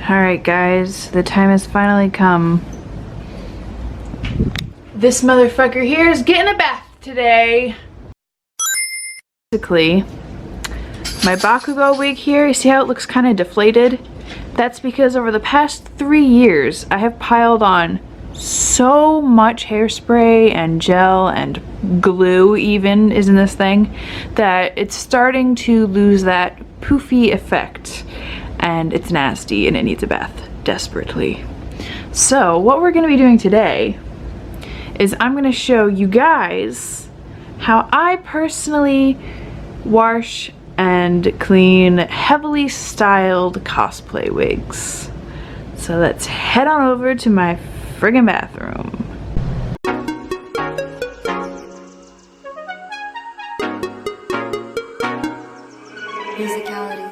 Alright guys, the time has finally come. This motherfucker here is getting a bath today. Basically, my Bakugou wig here, you see how it looks kind of deflated? That's because over the past 3 years, I have piled on so much hairspray and gel and glue even is in this thing that it's starting to lose that poofy effect. And it's nasty and it needs a bath desperately. So what we're gonna be doing today is I'm gonna show you guys how I personally wash and clean heavily styled cosplay wigs. So let's head on over to my friggin' bathroom. Musicality.